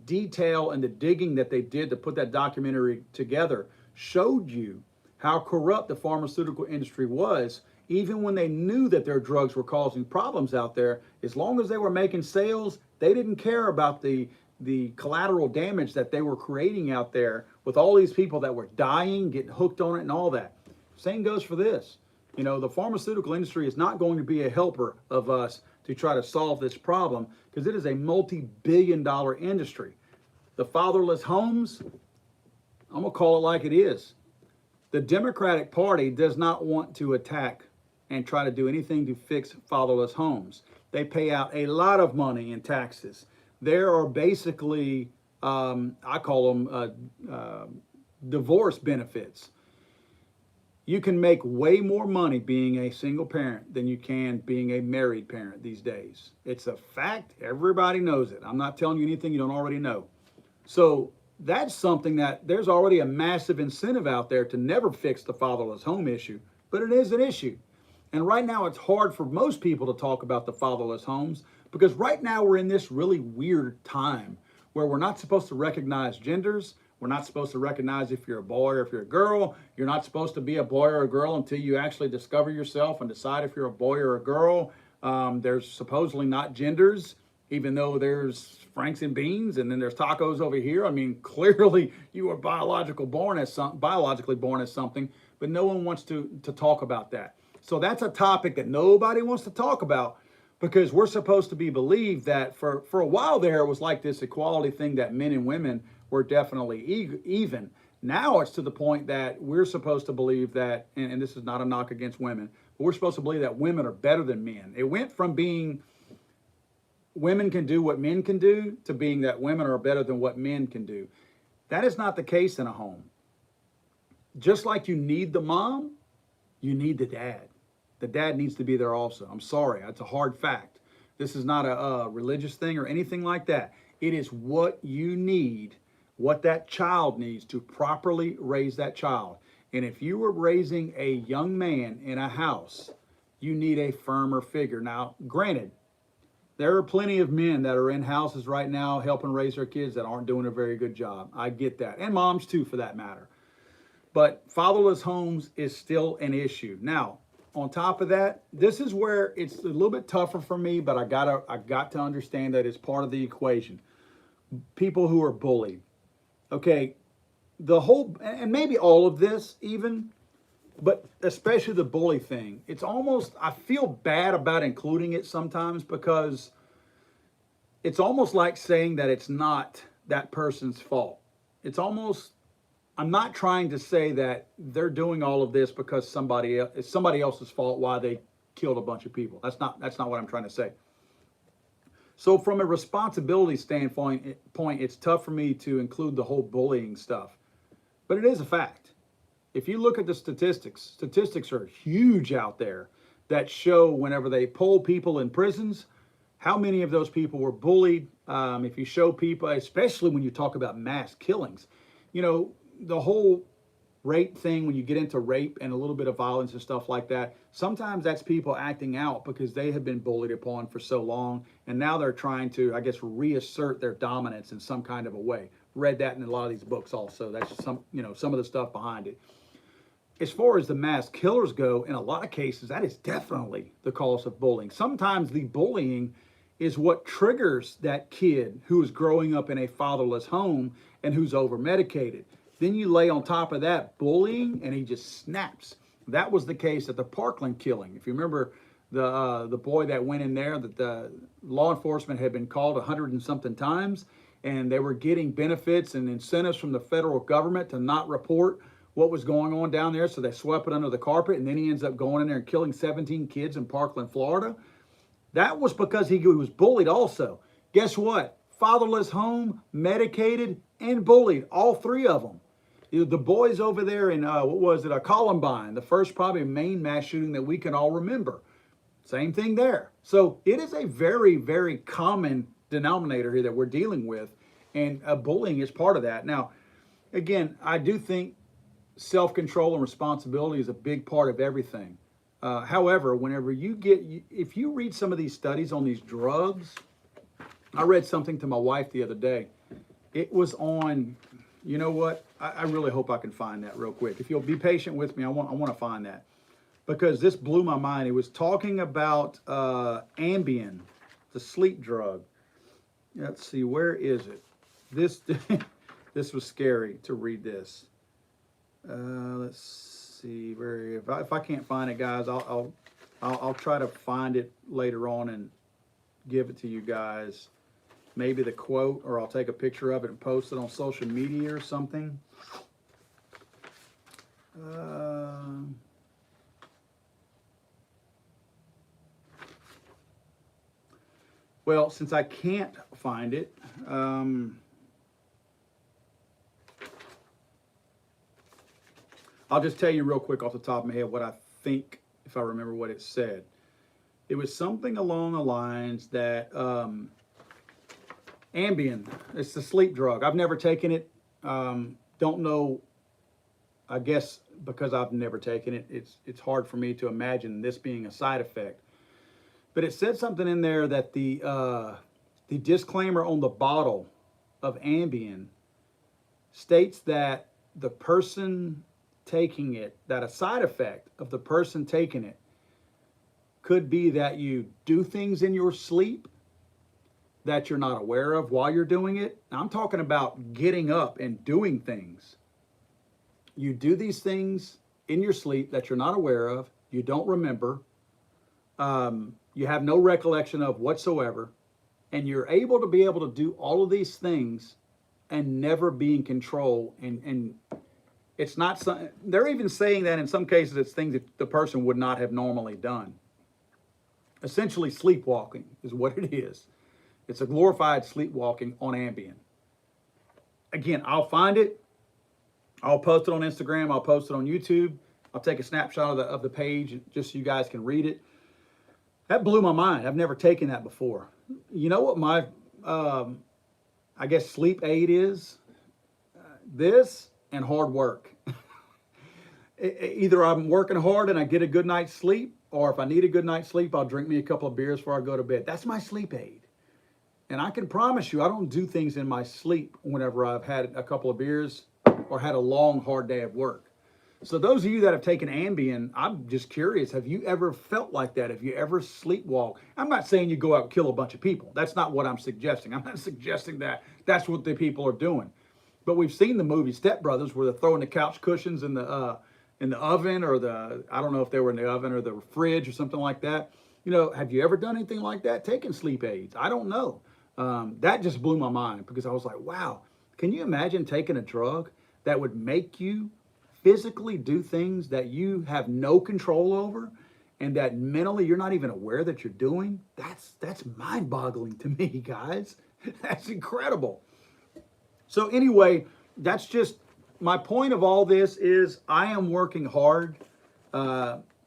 S1: detail and the digging that they did to put that documentary together showed you how corrupt the pharmaceutical industry was, even when they knew that their drugs were causing problems out there. As long as they were making sales, they didn't care about the collateral damage that they were creating out there with all these people that were dying, getting hooked on it and all that. Same goes for this. The pharmaceutical industry is not going to be a helper of us to try to solve this problem because it is a multi-billion-dollar industry. The fatherless homes, I'm going to call it like it is. The Democratic Party does not want to attack and try to do anything to fix fatherless homes. They pay out a lot of money in taxes. There are basically, I call them divorce benefits. You can make way more money being a single parent than you can being a married parent these days. It's a fact. Everybody knows it. I'm not telling you anything you don't already know. So that's something that there's already a massive incentive out there to never fix the fatherless home issue, but it is an issue. And right now it's hard for most people to talk about the fatherless homes because right now we're in this really weird time where we're not supposed to recognize genders. We're not supposed to recognize if you're a boy or if you're a girl. You're not supposed to be a boy or a girl until you actually discover yourself and decide if you're a boy or a girl. There's supposedly not genders, even though there's Franks and beans and then there's tacos over here. I mean, clearly you are biologically born as something, but no one wants to talk about that. So that's a topic that nobody wants to talk about because we're supposed to be believed that for a while there, it was like this equality thing that men and women were definitely even. Now it's to the point that we're supposed to believe that, and this is not a knock against women, but we're supposed to believe that women are better than men. It went from being women can do what men can do to being that women are better than what men can do. That is not the case in a home. Just like you need the mom, you need the dad. The dad needs to be there also. I'm sorry, that's a hard fact. This is not a religious thing or anything like that. It is what you need, what that child needs to properly raise that child. And if you were raising a young man in a house, you need a firmer figure. Now, granted, there are plenty of men that are in houses right now helping raise their kids that aren't doing a very good job. I get that. And moms too, for that matter. But fatherless homes is still an issue. Now, on top of that, this is where it's a little bit tougher for me, but I got to understand that it's part of the equation. People who are bullied. Okay, the whole, and maybe all of this even, but especially the bully thing. It's almost, I feel bad about including it sometimes because it's almost like saying that it's not that person's fault. It's almost, I'm not trying to say that they're doing all of this because it's somebody else's fault why they killed a bunch of people. That's not what I'm trying to say. So from a responsibility standpoint, it's tough for me to include the whole bullying stuff. But it is a fact. If you look at the statistics are huge out there that show whenever they poll people in prisons, how many of those people were bullied. If you show people, especially when you talk about mass killings, you know, the whole rape thing, when you get into rape and a little bit of violence and stuff like that, sometimes that's people acting out because they have been bullied upon for so long. And now they're trying to, I guess, reassert their dominance in some kind of a way. Read that in a lot of these books also. That's some of the stuff behind it. As far as the mass killers go, in a lot of cases, that is definitely the cause of bullying. Sometimes the bullying is what triggers that kid who is growing up in a fatherless home and who's over-medicated. Then you lay on top of that bullying and he just snaps. That was the case at the Parkland killing. If you remember the boy that went in there, that the law enforcement had been called 100 and something times, and they were getting benefits and incentives from the federal government to not report what was going on down there, so they swept it under the carpet, and then he ends up going in there and killing 17 kids in Parkland, Florida. That was because he was bullied also. Guess what? Fatherless home, medicated, and bullied, all three of them. The boys over there in, Columbine, the first probably main mass shooting that we can all remember. Same thing there. So it is a very, very common denominator here that we're dealing with, and bullying is part of that. Now, again, I do think self-control and responsibility is a big part of everything. However, if you read some of these studies on these drugs, I read something to my wife the other day. It was on, you know what? I really hope I can find that real quick. If you'll be patient with me, I want to find that because this blew my mind. It was talking about Ambien, the sleep drug. Let's see, where is it? This was scary to read this. Let's see if I can't find it, guys, I'll try to find it later on and give it to you guys. Maybe the quote, or I'll take a picture of it and post it on social media or something. Well, since I can't find it, I'll just tell you real quick off the top of my head what I think, if I remember what it said. It was something along the lines that Ambien, it's the sleep drug. I've never taken it. Don't know, I guess because I've never taken it, it's hard for me to imagine this being a side effect. But it said something in there that the disclaimer on the bottle of Ambien states that the person taking it, that a side effect of the person taking it could be that you do things in your sleep that you're not aware of while you're doing it. Now, I'm talking about getting up and doing things. You do these things in your sleep that you're not aware of, you don't remember, you have no recollection of whatsoever, and you're able to do all of these things and never be in control. And it's not, they're even saying that in some cases it's things that the person would not have normally done. Essentially, sleepwalking is what it is. It's a glorified sleepwalking on Ambien. Again, I'll find it. I'll post it on Instagram. I'll post it on YouTube. I'll take a snapshot of the page just so you guys can read it. That blew my mind. I've never taken that before. You know what my, I guess, sleep aid is? This and hard work. Either I'm working hard and I get a good night's sleep, or if I need a good night's sleep, I'll drink me a couple of beers before I go to bed. That's my sleep aid. And I can promise you, I don't do things in my sleep whenever I've had a couple of beers or had a long, hard day of work. So those of you that have taken Ambien, I'm just curious, have you ever felt like that? Have you ever sleepwalked? I'm not saying you go out and kill a bunch of people. That's not what I'm suggesting. I'm not suggesting that that's what the people are doing. But we've seen the movie Step Brothers where they're throwing the couch cushions in the oven, or the, I don't know if they were in the oven or the fridge or something like that. You know, have you ever done anything like that? Taking sleep aids? I don't know. That just blew my mind because I was like, wow, can you imagine taking a drug that would make you physically do things that you have no control over and that mentally you're not even aware that you're doing? That's mind-boggling to me, guys. That's incredible. So anyway, that's just my point of all this is I am working hard,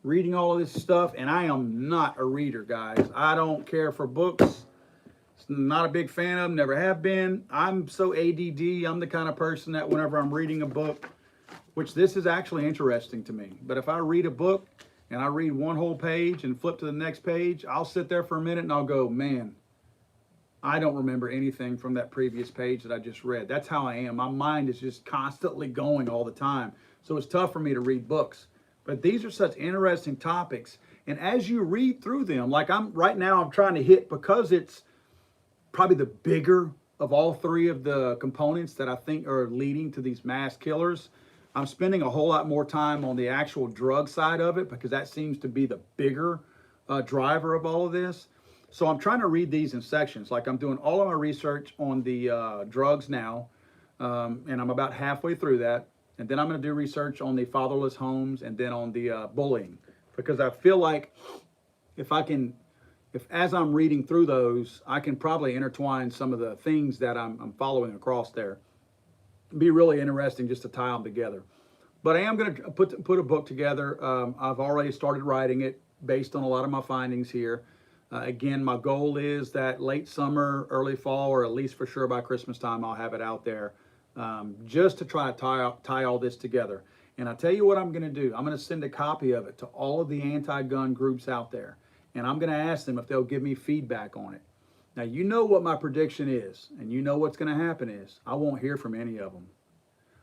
S1: reading all of this stuff, and I am not a reader, guys. I don't care for books. Not a big fan of them, never have been. I'm so ADD. I'm the kind of person that whenever I'm reading a book, which this is actually interesting to me, but if I read a book and I read one whole page and flip to the next page, I'll sit there for a minute and I'll go, man, I don't remember anything from that previous page that I just read. That's how I am. My mind is just constantly going all the time. So it's tough for me to read books. But these are such interesting topics. And as you read through them, like right now I'm trying to hit, because it's probably the bigger of all three of the components that I think are leading to these mass killers, I'm spending a whole lot more time on the actual drug side of it because that seems to be the bigger driver of all of this. So I'm trying to read these in sections. Like I'm doing all of my research on the drugs now, and I'm about halfway through that. And then I'm going to do research on the fatherless homes and then on the bullying, because I feel like if as I'm reading through those, I can probably intertwine some of the things that I'm following across there. It'd be really interesting just to tie them together. But I am going to put a book together. I've already started writing it based on a lot of my findings here. Again, my goal is that late summer, early fall, or at least for sure by Christmas time, I'll have it out there, just to try to tie all this together. And I tell you what I'm going to do. I'm going to send a copy of it to all of the anti-gun groups out there. And I'm going to ask them if they'll give me feedback on it. Now, you know what my prediction is, and you know what's going to happen is I won't hear from any of them.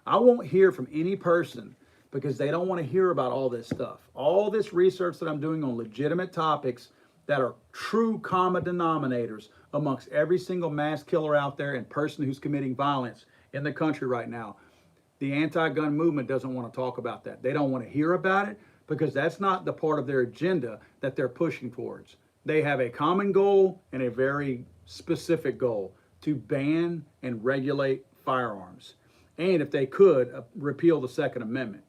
S1: I won't hear from any person because they don't want to hear about all this stuff. All this research that I'm doing on legitimate topics that are true common denominators amongst every single mass killer out there and person who's committing violence in the country right now. The anti-gun movement doesn't want to talk about that. They don't want to hear about it because that's not the part of their agenda that they're pushing towards. They have a common goal and a very specific goal to ban and regulate firearms. And if they could, repeal the Second Amendment.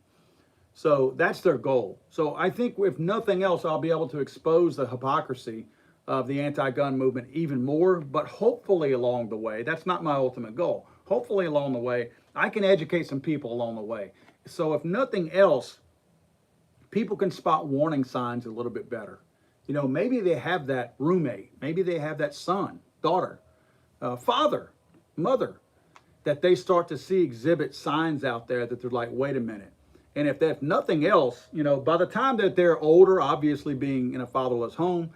S1: So that's their goal. So I think if nothing else, I'll be able to expose the hypocrisy of the anti-gun movement even more, but hopefully along the way, that's not my ultimate goal. Hopefully along the way, I can educate some people along the way. So if nothing else, people can spot warning signs a little bit better. You know, maybe they have that roommate, maybe they have that son, daughter, father, mother, that they start to see exhibit signs out there that they're like, wait a minute. And if nothing else, you know, by the time that they're older, obviously being in a fatherless home,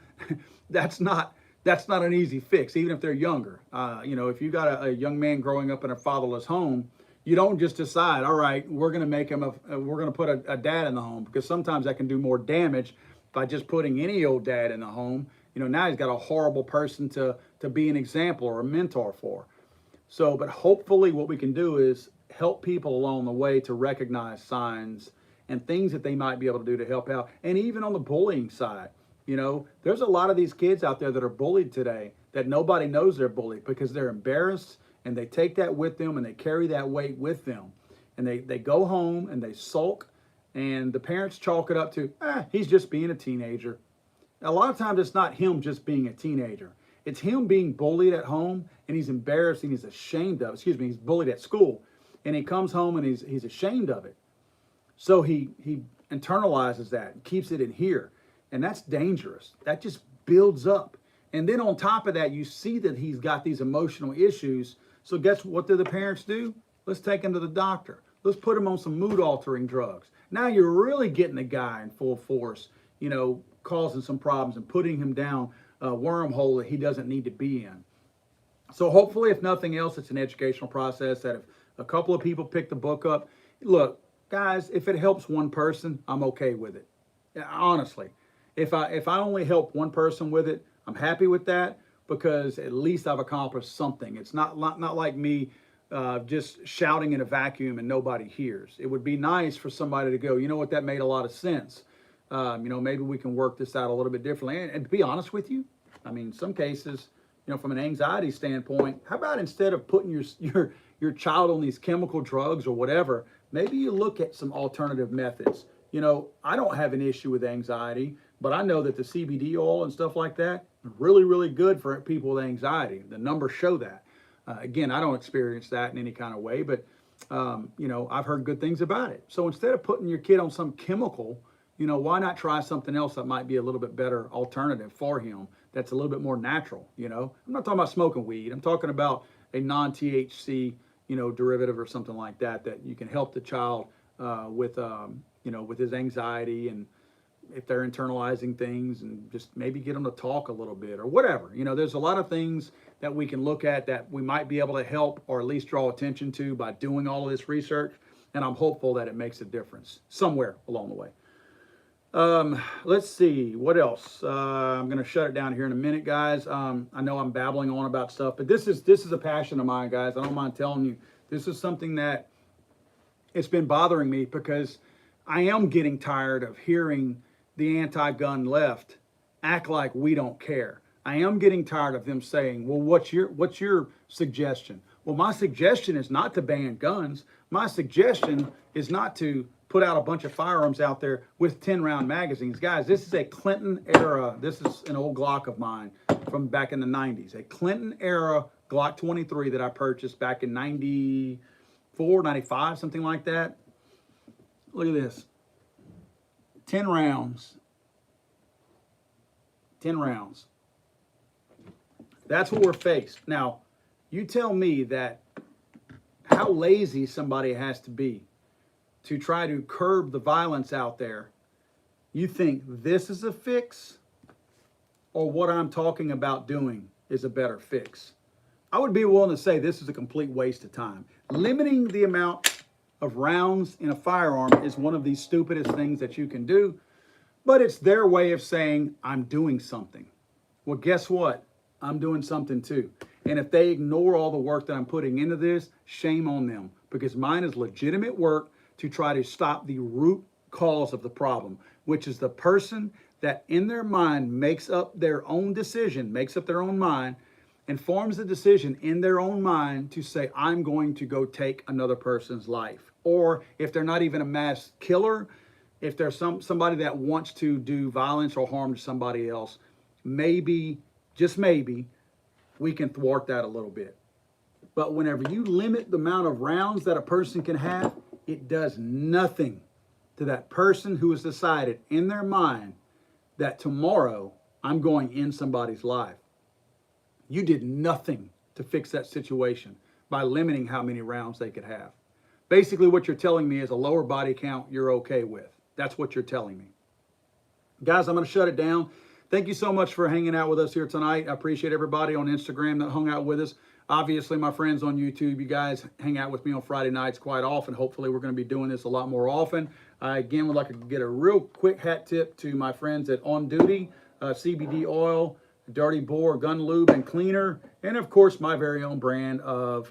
S1: that's not an easy fix, even if they're younger. You know, if you got a young man growing up in a fatherless home, you don't just decide, all right, we're going to make him we're going to put a dad in the home, because sometimes that can do more damage by just putting any old dad in the home. You know, now he's got a horrible person to be an example or a mentor for. So, but hopefully what we can do is help people along the way to recognize signs and things that they might be able to do to help out. And even on the bullying side, you know, there's a lot of these kids out there that are bullied today that nobody knows they're bullied because they're embarrassed, and they take that with them and they carry that weight with them. And they go home and they sulk, and the parents chalk it up to, he's just being a teenager. A lot of times it's not him just being a teenager. It's him being bullied at home, and he's embarrassed and he's ashamed of it. He's bullied at school, and he comes home and he's ashamed of it. So he internalizes that and keeps it in here. And that's dangerous. That just builds up. And then on top of that, you see that he's got these emotional issues. So guess what do the parents do? Let's take him to the doctor. Let's put him on some mood altering drugs. Now you're really getting the guy in full force, you know, causing some problems and putting him down a wormhole that he doesn't need to be in. So hopefully, if nothing else, it's an educational process that if a couple of people pick the book up, look, guys, if it helps one person, I'm okay with it. Yeah, honestly, if I only help one person with it, I'm happy with that because at least I've accomplished something. It's not like me just shouting in a vacuum and nobody hears. It would be nice for somebody to go, you know what, that made a lot of sense. Maybe we can work this out a little bit differently. And to be honest with you, I mean, some cases, from an anxiety standpoint, how about instead of putting your child on these chemical drugs or whatever, maybe you look at some alternative methods. I don't have an issue with anxiety, but I know that the CBD oil and stuff like that are really, really good for people with anxiety. The numbers show that. Again, I don't experience that in any kind of way, but I've heard good things about it. So instead of putting your kid on some chemical, why not try something else that might be a little bit better alternative for him that's a little bit more natural, I'm not talking about smoking weed. I'm talking about a non-THC, derivative or something like that you can help the child with his anxiety, and if they're internalizing things, and just maybe get them to talk a little bit or whatever. There's a lot of things that we can look at that we might be able to help or at least draw attention to by doing all of this research. And I'm hopeful that it makes a difference somewhere along the way. Let's see what else. I'm going to shut it down here in a minute, guys. I know I'm babbling on about stuff, but this is a passion of mine, guys. I don't mind telling you, this is something that it's been bothering me because I am getting tired of hearing the anti-gun left act like we don't care. I am getting tired of them saying, well, what's your suggestion? Well, my suggestion is not to ban guns. My suggestion is not to put out a bunch of firearms out there with 10-round magazines. Guys, this is a Clinton era. This is an old Glock of mine from back in the 90s. A Clinton era Glock 23 that I purchased back in 94, 95, something like that. Look at this. 10 rounds. 10 rounds. That's what we're faced. Now, you tell me that how lazy somebody has to be to try to curb the violence out there. You think this is a fix, or what I'm talking about doing is a better fix? I would be willing to say this is a complete waste of time. Limiting the amount of rounds in a firearm is one of the stupidest things that you can do, but it's their way of saying, I'm doing something. Well, guess what? I'm doing something too. And if they ignore all the work that I'm putting into this, shame on them, because mine is legitimate work to try to stop the root cause of the problem, which is the person that in their mind makes up their own decision, makes up their own mind, and forms a decision in their own mind to say, I'm going to go take another person's life. Or if they're not even a mass killer, if there's somebody that wants to do violence or harm to somebody else, maybe, just maybe, we can thwart that a little bit. But whenever you limit the amount of rounds that a person can have, it does nothing to that person who has decided in their mind that tomorrow I'm going in somebody's life. You did nothing to fix that situation by limiting how many rounds they could have. Basically, what you're telling me is a lower body count you're okay with. That's what you're telling me. Guys, I'm going to shut it down. Thank you so much for hanging out with us here tonight. I appreciate everybody on Instagram that hung out with us. Obviously, my friends on YouTube, you guys hang out with me on Friday nights quite often. Hopefully, we're going to be doing this a lot more often. I, again, would like to get a real quick hat tip to my friends at On Duty, CBD Oil, Dirty Boar, Gun Lube and Cleaner, and, of course, my very own brand of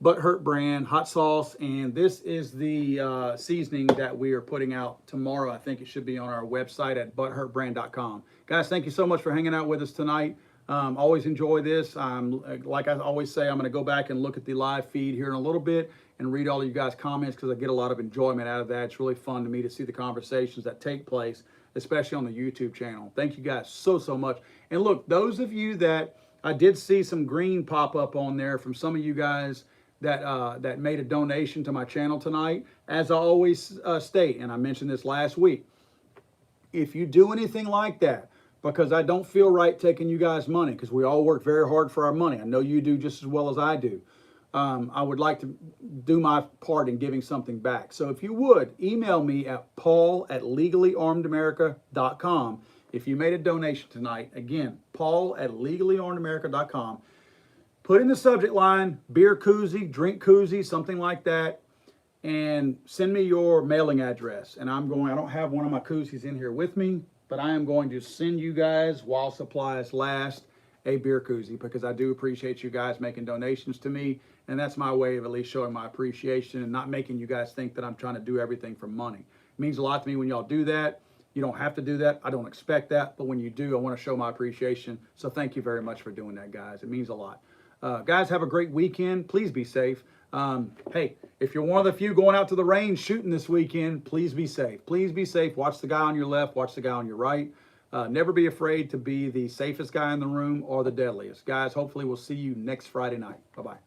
S1: Butthurt brand hot sauce. And this is the seasoning that we are putting out tomorrow. I think it should be on our website at butthurtbrand.com. Guys, thank you so much for hanging out with us tonight. Always enjoy this. Like I always say, I'm going to go back and look at the live feed here in a little bit and read all of you guys' comments, because I get a lot of enjoyment out of that. It's really fun to me to see the conversations that take place, especially on the YouTube channel. Thank you guys so much. And look, those of you that I did see some green pop up on there from some of you guys that made a donation to my channel tonight. As I always state, and I mentioned this last week, if you do anything like that, because I don't feel right taking you guys' money, because we all work very hard for our money. I know you do just as well as I do. I would like to do my part in giving something back. So if you would, email me at paul@legallyarmedamerica.com. If you made a donation tonight, again, paul@legallyarmedamerica.com. Put in the subject line, beer koozie, drink koozie, something like that. and send me your mailing address. And I don't have one of my koozies in here with me, but I am going to send you guys, while supplies last, a beer koozie, because I do appreciate you guys making donations to me. And that's my way of at least showing my appreciation and not making you guys think that I'm trying to do everything for money. It means a lot to me when y'all do that. You don't have to do that. I don't expect that. But when you do, I want to show my appreciation. So thank you very much for doing that, guys. It means a lot. Guys, have a great weekend. Please be safe. Hey, if you're one of the few going out to the range shooting this weekend, please be safe. Please be safe. Watch the guy on your left. Watch the guy on your right. Never be afraid to be the safest guy in the room or the deadliest. Guys, hopefully we'll see you next Friday night. Bye-bye.